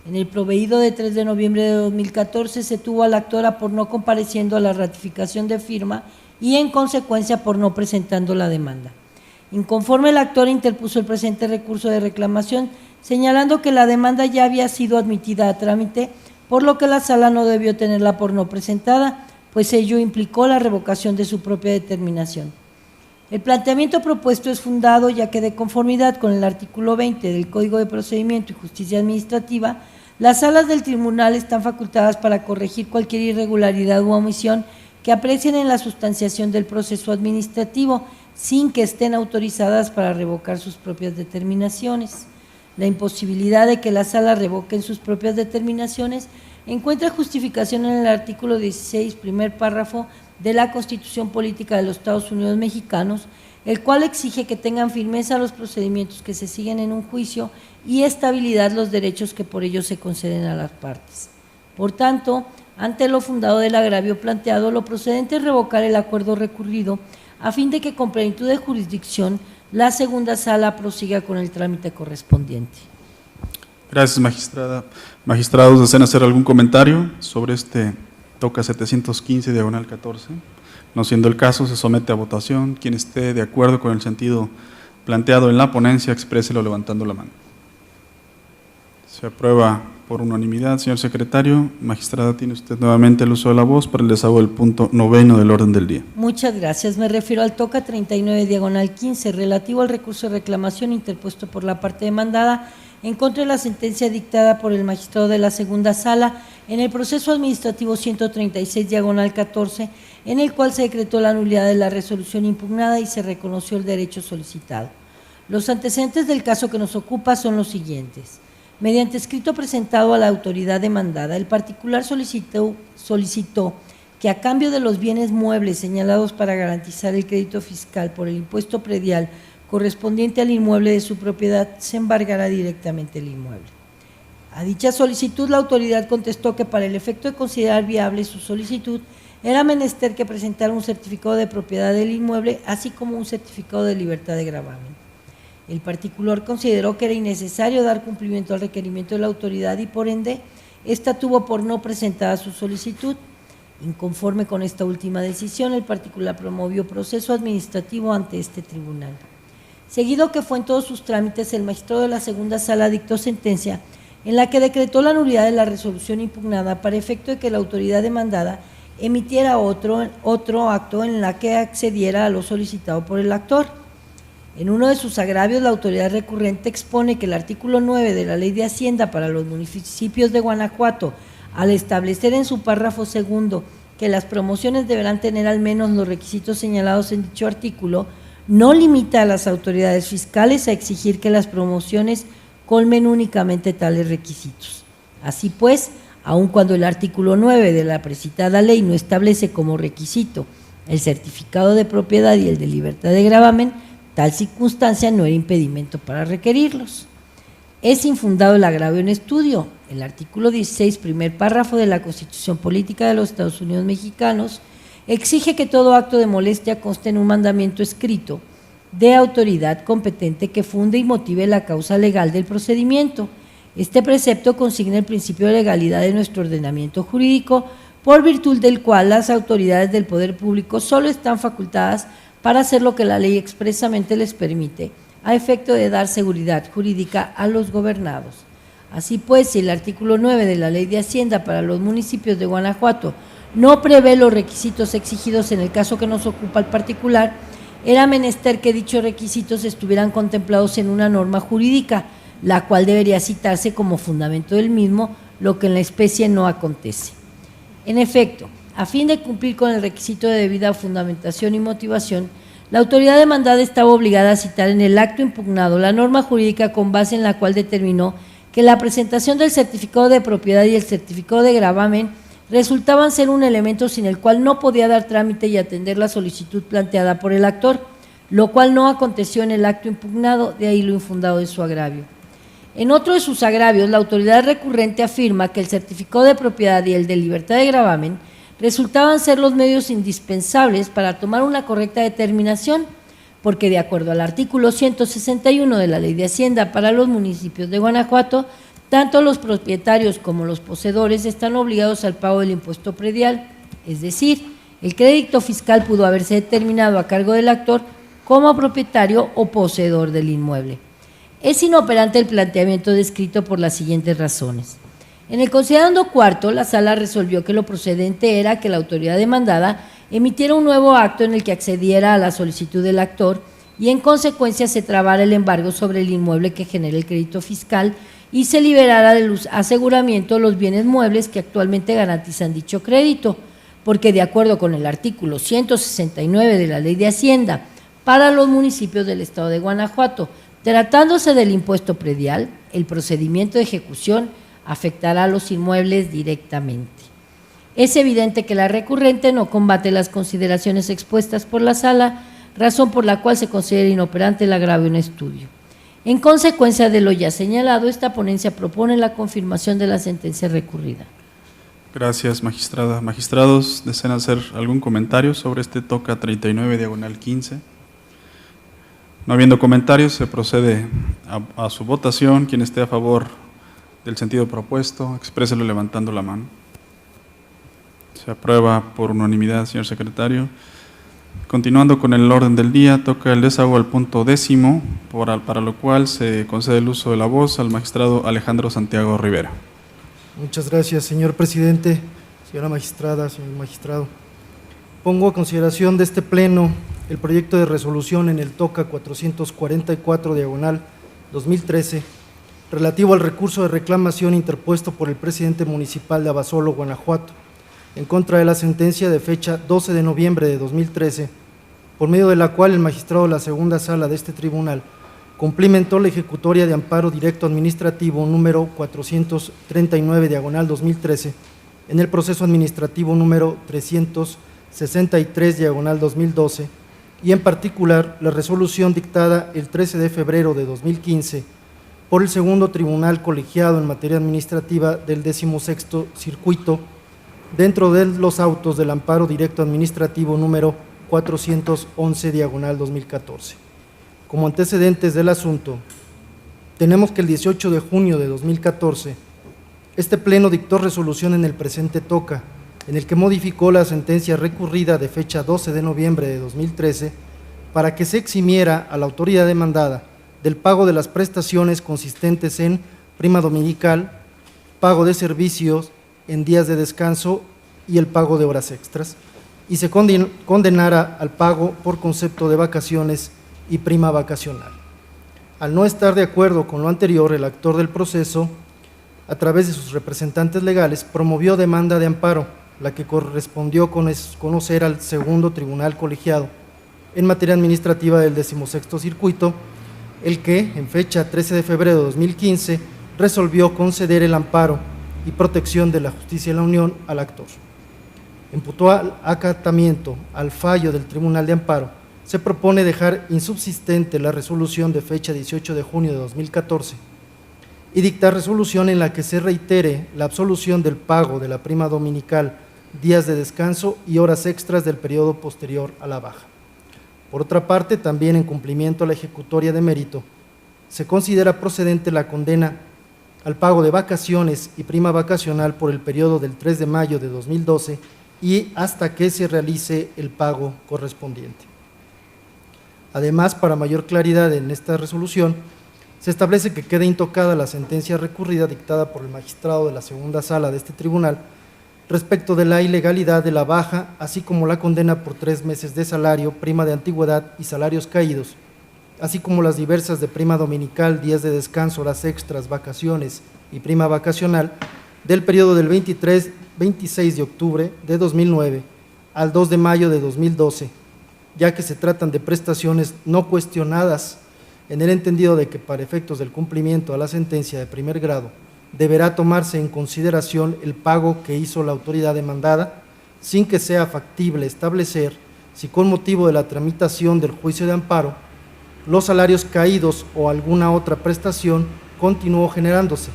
En el proveído de 3 de noviembre de 2014 se tuvo a la actora por no compareciendo a la ratificación de firma y en consecuencia por no presentando la demanda. Inconforme, la actora interpuso el presente recurso de reclamación señalando que la demanda ya había sido admitida a trámite, por lo que la sala no debió tenerla por no presentada, pues ello implicó la revocación de su propia determinación. El planteamiento propuesto es fundado, ya que de conformidad con el artículo 20 del Código de Procedimiento y Justicia Administrativa, las salas del tribunal están facultadas para corregir cualquier irregularidad u omisión que aprecien en la sustanciación del proceso administrativo, sin que estén autorizadas para revocar sus propias determinaciones. La imposibilidad de que las salas revoquen sus propias determinaciones encuentra justificación en el artículo 16, primer párrafo de la Constitución Política de los Estados Unidos Mexicanos, el cual exige que tengan firmeza los procedimientos que se siguen en un juicio y estabilidad los derechos que por ello se conceden a las partes. Por tanto, ante lo fundado del agravio planteado, lo procedente es revocar el acuerdo recurrido a fin de que con plenitud de jurisdicción la segunda sala prosiga con el trámite correspondiente. Gracias, magistrada. Magistrados, ¿desean hacer algún comentario sobre este toca 715, diagonal 14? No siendo el caso, se somete a votación. Quien esté de acuerdo con el sentido planteado en la ponencia, expréselo levantando la mano. Se aprueba por unanimidad. Señor secretario, magistrada, tiene usted nuevamente el uso de la voz para el desahogo del punto 9º del orden del día. Muchas gracias. Me refiero al TOCA 39 diagonal 15 relativo al recurso de reclamación interpuesto por la parte demandada en contra de la sentencia dictada por el magistrado de la segunda sala en el proceso administrativo 136 diagonal 14, en el cual se decretó la nulidad de la resolución impugnada y se reconoció el derecho solicitado. Los antecedentes del caso que nos ocupa son los siguientes. Mediante escrito presentado a la autoridad demandada, el particular solicitó que a cambio de los bienes muebles señalados para garantizar el crédito fiscal por el impuesto predial correspondiente al inmueble de su propiedad, se embargará directamente el inmueble. A dicha solicitud, la autoridad contestó que para el efecto de considerar viable su solicitud, era menester que presentara un certificado de propiedad del inmueble, así como un certificado de libertad de gravamen. El particular consideró que era innecesario dar cumplimiento al requerimiento de la autoridad y, por ende, ésta tuvo por no presentada su solicitud. Inconforme con esta última decisión, el particular promovió proceso administrativo ante este tribunal. Seguido que fue en todos sus trámites, el magistrado de la segunda sala dictó sentencia en la que decretó la nulidad de la resolución impugnada para efecto de que la autoridad demandada emitiera otro acto en la que accediera a lo solicitado por el actor. En uno de sus agravios, la autoridad recurrente expone que el artículo 9 de la Ley de Hacienda para los municipios de Guanajuato, al establecer en su párrafo segundo que las promociones deberán tener al menos los requisitos señalados en dicho artículo, no limita a las autoridades fiscales a exigir que las promociones colmen únicamente tales requisitos. Así pues, aun cuando el artículo 9 de la precitada ley no establece como requisito el certificado de propiedad y el de libertad de gravamen, tal circunstancia no era impedimento para requerirlos. Es infundado el agravio en estudio. El artículo 16, primer párrafo de la Constitución Política de los Estados Unidos Mexicanos, exige que todo acto de molestia conste en un mandamiento escrito de autoridad competente que funde y motive la causa legal del procedimiento. Este precepto consigna el principio de legalidad de nuestro ordenamiento jurídico, por virtud del cual las autoridades del poder público solo están facultadas para hacer lo que la ley expresamente les permite, a efecto de dar seguridad jurídica a los gobernados. Así pues, si el artículo 9 de la Ley de Hacienda para los municipios de Guanajuato no prevé los requisitos exigidos en el caso que nos ocupa el particular, era menester que dichos requisitos estuvieran contemplados en una norma jurídica, la cual debería citarse como fundamento del mismo, lo que en la especie no acontece. En efecto, a fin de cumplir con el requisito de debida fundamentación y motivación, la autoridad demandada estaba obligada a citar en el acto impugnado la norma jurídica con base en la cual determinó que la presentación del certificado de propiedad y el certificado de gravamen resultaban ser un elemento sin el cual no podía dar trámite y atender la solicitud planteada por el actor, lo cual no aconteció en el acto impugnado, de ahí lo infundado de su agravio. En otro de sus agravios, la autoridad recurrente afirma que el certificado de propiedad y el de libertad de gravamen resultaban ser los medios indispensables para tomar una correcta determinación, porque de acuerdo al artículo 161 de la Ley de Hacienda para los municipios de Guanajuato, tanto los propietarios como los poseedores están obligados al pago del impuesto predial, es decir, el crédito fiscal pudo haberse determinado a cargo del actor como propietario o poseedor del inmueble. Es inoperante el planteamiento descrito por las siguientes razones. En el considerando cuarto, la sala resolvió que lo procedente era que la autoridad demandada emitiera un nuevo acto en el que accediera a la solicitud del actor y en consecuencia se trabara el embargo sobre el inmueble que genera el crédito fiscal y se liberara del aseguramiento los bienes muebles que actualmente garantizan dicho crédito, porque de acuerdo con el artículo 169 de la Ley de Hacienda para los municipios del estado de Guanajuato, tratándose del impuesto predial, el procedimiento de ejecución afectará a los inmuebles directamente. Es evidente que la recurrente no combate las consideraciones expuestas por la sala, razón por la cual se considera inoperante el agravio en estudio. En consecuencia de lo ya señalado, esta ponencia propone la confirmación de la sentencia recurrida. Gracias, magistrada. Magistrados, ¿desean hacer algún comentario sobre este TOCA 39 diagonal 15? No habiendo comentarios, se procede a su votación. Quien esté a favor del sentido propuesto, expréselo levantando la mano. Se aprueba por unanimidad, señor secretario. Continuando con el orden del día, toca el desahogo al punto 10, para lo cual se concede el uso de la voz al magistrado Alejandro Santiago Rivera. Muchas gracias, señor presidente, señora magistrada, señor magistrado. Pongo a consideración de este pleno el proyecto de resolución en el TOCA 444/2013, relativo al recurso de reclamación interpuesto por el presidente municipal de Abasolo, Guanajuato, en contra de la sentencia de fecha 12 de noviembre de 2013, por medio de la cual el magistrado de la segunda sala de este tribunal cumplimentó la ejecutoria de amparo directo administrativo número 439/2013 en el proceso administrativo número 363/2012 y en particular la resolución dictada el 13 de febrero de 2015 por el segundo tribunal colegiado en materia administrativa del 16º circuito dentro de los autos del amparo directo administrativo número 411/2014. Como antecedentes del asunto, tenemos que el 18 de junio de 2014, este pleno dictó resolución en el presente TOCA, en el que modificó la sentencia recurrida de fecha 12 de noviembre de 2013 para que se eximiera a la autoridad demandada del pago de las prestaciones consistentes en prima dominical, pago de servicios en días de descanso y el pago de horas extras, y se condenara al pago por concepto de vacaciones y prima vacacional. Al no estar de acuerdo con lo anterior, el actor del proceso, a través de sus representantes legales, promovió demanda de amparo, la que correspondió conocer al segundo tribunal colegiado en materia administrativa del 16º circuito, el que, en fecha 13 de febrero de 2015, resolvió conceder el amparo y protección de la justicia de la Unión al actor. En puntual acatamiento al fallo del Tribunal de Amparo, se propone dejar insubsistente la resolución de fecha 18 de junio de 2014 y dictar resolución en la que se reitere la absolución del pago de la prima dominical, días de descanso y horas extras del periodo posterior a la baja. Por otra parte, también en cumplimiento a la ejecutoria de mérito, se considera procedente la condena al pago de vacaciones y prima vacacional por el periodo del 3 de mayo de 2012 y hasta que se realice el pago correspondiente. Además, para mayor claridad en esta resolución, se establece que queda intocada la sentencia recurrida dictada por el magistrado de la segunda sala de este tribunal respecto de la ilegalidad de la baja, así como la condena por 3 meses de salario, prima de antigüedad y salarios caídos, así como las diversas de prima dominical, días de descanso, horas extras, vacaciones y prima vacacional del periodo del 26 de octubre de 2009 al 2 de mayo de 2012, ya que se tratan de prestaciones no cuestionadas en el entendido de que para efectos del cumplimiento a la sentencia de primer grado deberá tomarse en consideración el pago que hizo la autoridad demandada, sin que sea factible establecer si con motivo de la tramitación del juicio de amparo los salarios caídos o alguna otra prestación continuó generándose,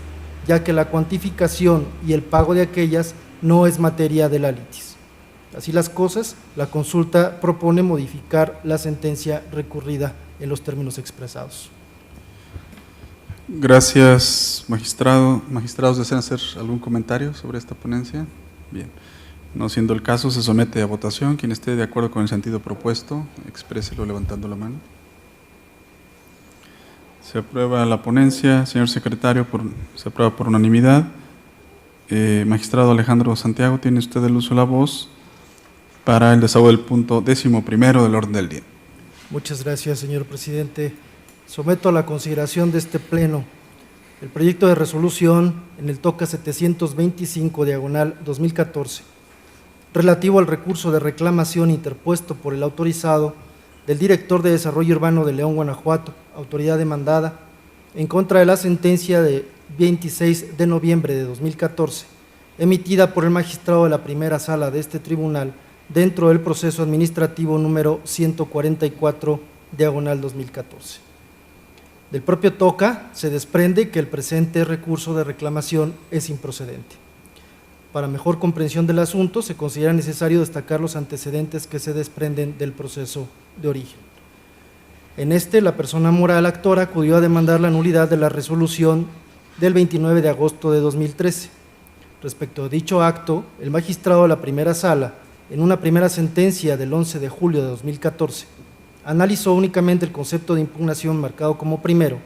ya que la cuantificación y el pago de aquellas no es materia de la litis. Así las cosas, la consulta propone modificar la sentencia recurrida en los términos expresados. Gracias, magistrado. Magistrados, ¿desean hacer algún comentario sobre esta ponencia? Bien. No siendo el caso, se somete a votación. Quien esté de acuerdo con el sentido propuesto, expréselo levantando la mano. Se aprueba la ponencia. Señor secretario, se aprueba por unanimidad. Magistrado Alejandro Santiago, tiene usted el uso de la voz para el desahogo del punto 11 del orden del día. Muchas gracias, señor presidente. Someto a la consideración de este pleno el proyecto de resolución en el TOCA 725/2014, relativo al recurso de reclamación interpuesto por el autorizado del director de Desarrollo Urbano de León, Guanajuato, autoridad demandada, en contra de la sentencia de 26 de noviembre de 2014, emitida por el magistrado de la primera sala de este tribunal dentro del proceso administrativo número 144/2014. Del propio TOCA se desprende que el presente recurso de reclamación es improcedente. Para mejor comprensión del asunto, se considera necesario destacar los antecedentes que se desprenden del proceso de origen. En este, la persona moral actora acudió a demandar la nulidad de la resolución del 29 de agosto de 2013. Respecto a dicho acto, el magistrado de la primera sala en una primera sentencia del 11 de julio de 2014, analizó únicamente el concepto de impugnación marcado como primero,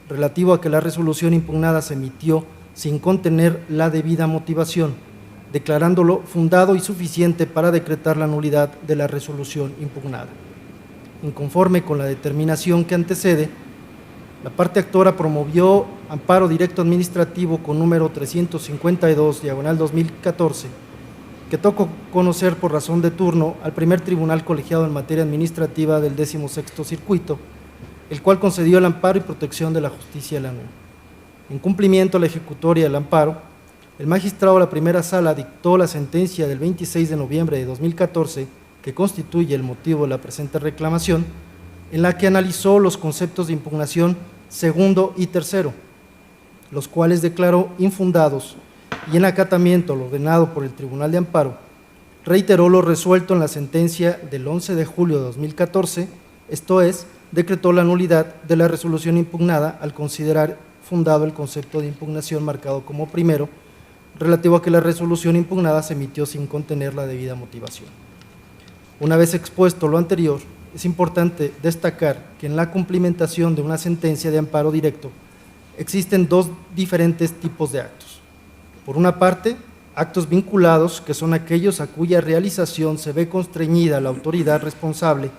relativo a que la resolución impugnada se emitió sin contener la debida motivación, declarándolo fundado y suficiente para decretar la nulidad de la resolución impugnada. Inconforme con la determinación que antecede, la parte actora promovió amparo directo administrativo con número 352/2014, que tocó conocer por razón de turno al primer tribunal colegiado en materia administrativa del 16º Circuito, el cual concedió el amparo y protección de la justicia de la NUN. En cumplimiento a la ejecutoria del amparo, el magistrado de la primera sala dictó la sentencia del 26 de noviembre de 2014, que constituye el motivo de la presente reclamación, en la que analizó los conceptos de impugnación segundo y tercero, los cuales declaró infundados y en acatamiento a lo ordenado por el Tribunal de Amparo, reiteró lo resuelto en la sentencia del 11 de julio de 2014, esto es, decretó la nulidad de la resolución impugnada al considerar fundado el concepto de impugnación marcado como primero, relativo a que la resolución impugnada se emitió sin contener la debida motivación. Una vez expuesto lo anterior, es importante destacar que en la cumplimentación de una sentencia de amparo directo existen dos diferentes tipos de actos. Por una parte, actos vinculados, que son aquellos a cuya realización se ve constreñida la autoridad responsable,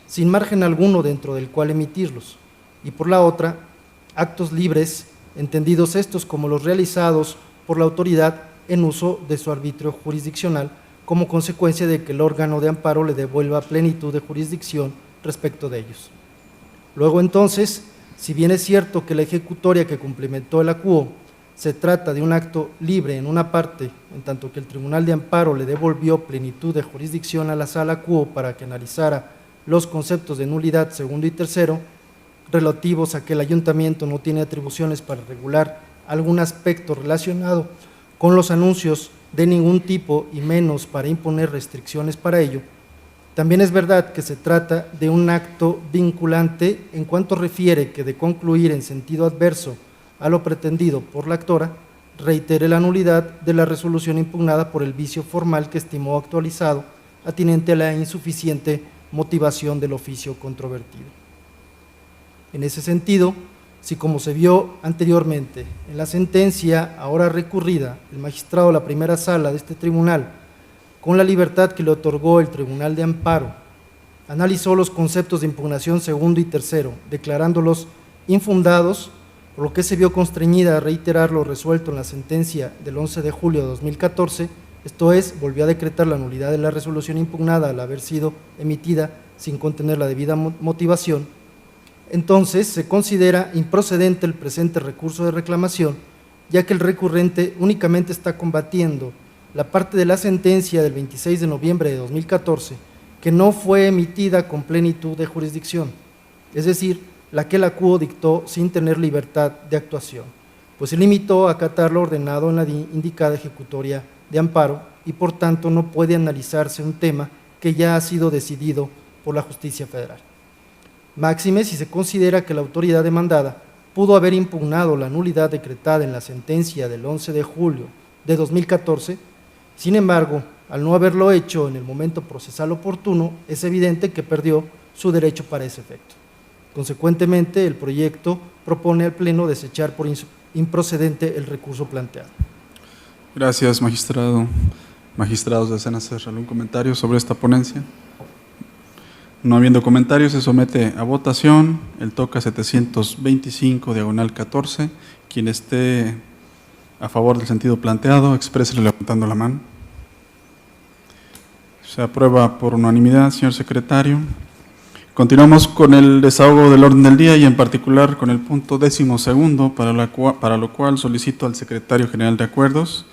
sin margen alguno dentro del cual emitirlos, y por la otra, actos libres, entendidos estos como los realizados por la autoridad en uso de su arbitrio jurisdiccional, como consecuencia de que el órgano de amparo le devuelva plenitud de jurisdicción respecto de ellos. Luego entonces, si bien es cierto que la ejecutoria que cumplimentó el acuo se trata de un acto libre en una parte, en tanto que el Tribunal de Amparo le devolvió plenitud de jurisdicción a la sala acuo para que analizara los conceptos de nulidad segundo y tercero, relativos a que el ayuntamiento no tiene atribuciones para regular algún aspecto relacionado con los anuncios de ningún tipo y menos para imponer restricciones para ello, también es verdad que se trata de un acto vinculante en cuanto refiere que de concluir en sentido adverso a lo pretendido por la actora, reitere la nulidad de la resolución impugnada por el vicio formal que estimó actualizado, atinente a la insuficiente motivación del oficio controvertido. En ese sentido, si como se vio anteriormente en la sentencia ahora recurrida, el magistrado de la primera sala de este tribunal, con la libertad que le otorgó el Tribunal de Amparo, analizó los conceptos de impugnación segundo y tercero, declarándolos infundados, por lo que se vio constreñida a reiterar lo resuelto en la sentencia del 11 de julio de 2014, esto es, volvió a decretar la nulidad de la resolución impugnada al haber sido emitida sin contener la debida motivación. Entonces, se considera improcedente el presente recurso de reclamación, ya que el recurrente únicamente está combatiendo la parte de la sentencia del 26 de noviembre de 2014 que no fue emitida con plenitud de jurisdicción, es decir, la que el acuo dictó sin tener libertad de actuación, pues se limitó a acatar lo ordenado en la indicada ejecutoria de amparo y por tanto no puede analizarse un tema que ya ha sido decidido por la justicia federal. Máxime si se considera que la autoridad demandada pudo haber impugnado la nulidad decretada en la sentencia del 11 de julio de 2014, sin embargo, al no haberlo hecho en el momento procesal oportuno, es evidente que perdió su derecho para ese efecto. Consecuentemente, el proyecto propone al Pleno desechar por improcedente el recurso planteado. Gracias, magistrado. Magistrados, ¿desean hacer algún comentario sobre esta ponencia? No habiendo comentarios, se somete a votación el TOCA 725/14. Quien esté a favor del sentido planteado, expréselo levantando la mano. Se aprueba por unanimidad, señor secretario. Continuamos con el desahogo del orden del día y en particular con el punto 12º, para lo cual solicito al secretario general de Acuerdos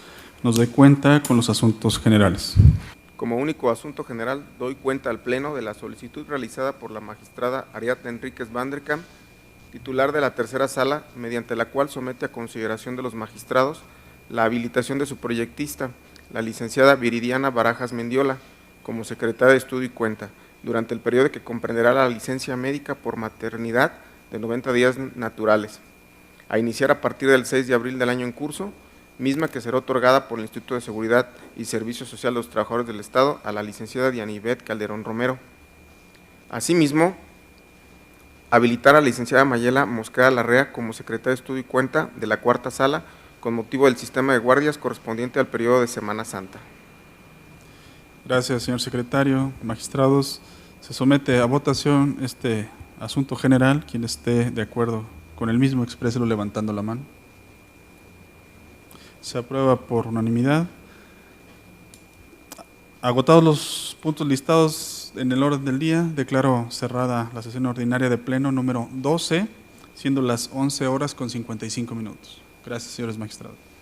nos dé cuenta con los asuntos generales. Como único asunto general, doy cuenta al Pleno de la solicitud realizada por la magistrada Ariadna Enríquez Vanderkamp, titular de la tercera sala, mediante la cual somete a consideración de los magistrados la habilitación de su proyectista, la licenciada Viridiana Barajas Mendiola, como secretaria de Estudio y Cuenta, durante el periodo que comprenderá la licencia médica por maternidad de 90 días naturales, a iniciar a partir del 6 de abril del año en curso, misma que será otorgada por el Instituto de Seguridad y Servicio Social de los Trabajadores del Estado a la licenciada Dianibet Calderón Romero. Asimismo, habilitar a la licenciada Mayela Mosqueda Larrea como secretaria de Estudio y Cuenta de la cuarta sala con motivo del sistema de guardias correspondiente al periodo de Semana Santa. Gracias, señor secretario. Magistrados, se somete a votación este asunto general. Quien esté de acuerdo con el mismo, expréselo levantando la mano. Se aprueba por unanimidad. Agotados los puntos listados en el orden del día, declaro cerrada la sesión ordinaria de pleno número 12, siendo las 11 horas con 55 minutos. Gracias, señores magistrados.